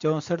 64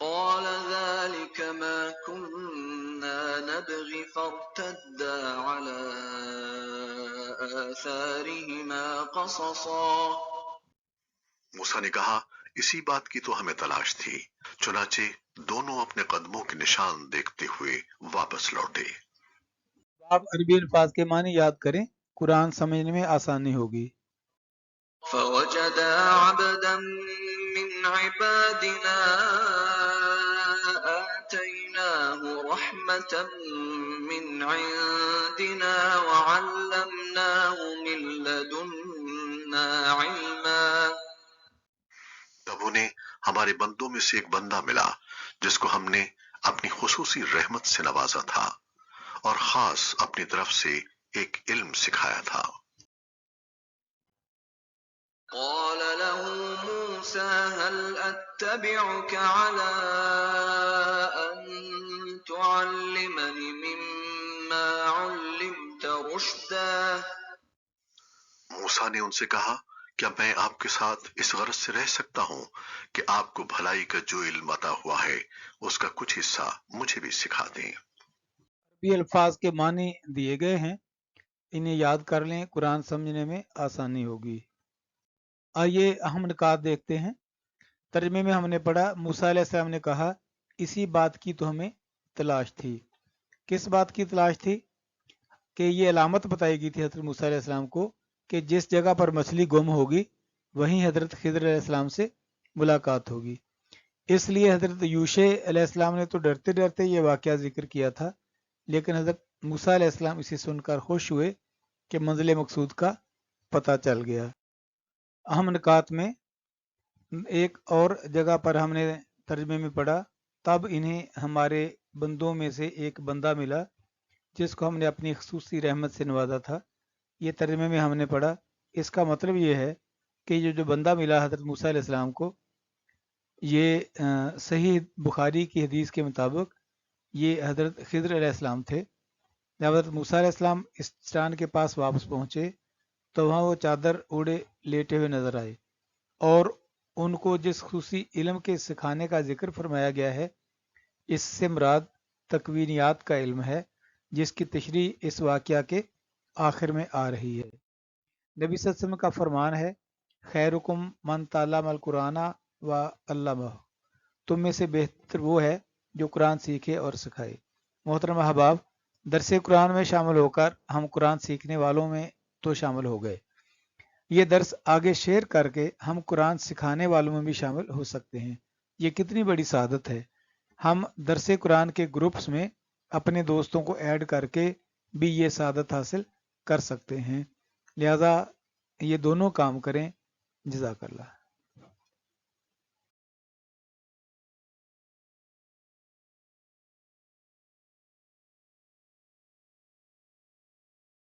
قال ذلك ما كنا نبغي فارتدا على آثارهما قصصا۔ موسیٰ نے کہا اسی بات کی تو ہمیں تلاش تھی، چنانچہ دونوں اپنے قدموں کے نشان دیکھتے ہوئے واپس لوٹے۔ آپ عربی الفاظ کے معنی یاد کریں، قرآن سمجھنے میں آسانی ہوگی۔ فوجدا عبدا من عبادنا آتيناه رحمة من عندنا وعلمناه من لدنا علما۔ تب انہیں ہمارے بندوں میں سے ایک بندہ ملا جس کو ہم نے اپنی خصوصی رحمت سے نوازا تھا اور خاص اپنی طرف سے ایک علم سکھایا تھا۔ قال له موسى هل أتبعك على أن تعلمني مما علمت رشدا۔ موسیٰ نے ان سے کہا کیا میں آپ کے ساتھ اس غرض سے رہ سکتا ہوں کہ آپ کو بھلائی کا جو علم عطا ہوا ہے اس کا کچھ حصہ مجھے بھی سکھا دیں۔ عربی الفاظ کے معنی دیے گئے ہیں، انہیں یاد کر لیں، قرآن سمجھنے میں آسانی ہوگی۔ آئیے اہم نکات دیکھتے ہیں۔ ترجمے میں ہم نے پڑھا موسیٰ علیہ السلام نے کہا اسی بات کی تو ہمیں تلاش تھی۔ کس بات کی تلاش تھی؟ کہ یہ علامت بتائی گئی تھی حضرت موسیٰ علیہ السلام کو کہ جس جگہ پر مچھلی گم ہوگی وہیں حضرت خضر علیہ السلام سے ملاقات ہوگی۔ اس لیے حضرت یوشع علیہ السلام نے تو ڈرتے ڈرتے یہ واقعہ ذکر کیا تھا، لیکن حضرت موسیٰ علیہ السلام اسے سن کر خوش ہوئے کہ منزل مقصود کا پتہ چل گیا۔ اہم نکات میں ایک اور جگہ پر ہم نے ترجمے میں پڑھا تب انہیں ہمارے بندوں میں سے ایک بندہ ملا جس کو ہم نے اپنی خصوصی رحمت سے نوازا تھا۔ یہ ترجمے میں ہم نے پڑھا، اس کا مطلب یہ ہے کہ یہ جو بندہ ملا حضرت موسیٰ علیہ السلام کو، یہ صحیح بخاری کی حدیث کے مطابق یہ حضرت خضر علیہ السلام تھے۔ جب حضرت موسیٰ علیہ السلام اس چٹان کے پاس واپس پہنچے تو وہاں وہ چادر اوڑے لیٹے ہوئے نظر آئے، اور ان کو جس خصوصی علم کے سکھانے کا ذکر فرمایا گیا ہے اس سے مراد تکوینیات کا علم ہے، جس کی تشریح اس واقعہ کے آخر میں آ رہی ہے۔ نبی صلی اللہ علیہ وسلم کا فرمان ہے خیرکم من تعلم القرآن و علمہ، تم میں سے بہتر وہ ہے جو قرآن سیکھے اور سکھائے۔ محترم احباب، درس قرآن میں شامل ہو کر ہم قرآن سیکھنے والوں میں تو شامل ہو گئے، یہ درس آگے شیئر کر کے ہم قرآن سکھانے والوں میں بھی شامل ہو سکتے ہیں۔ یہ کتنی بڑی سعادت ہے۔ ہم درس قرآن کے گروپس میں اپنے دوستوں کو ایڈ کر کے بھی یہ سعادت حاصل کر سکتے ہیں، لہذا یہ دونوں کام کریں۔ جزاک اللہ۔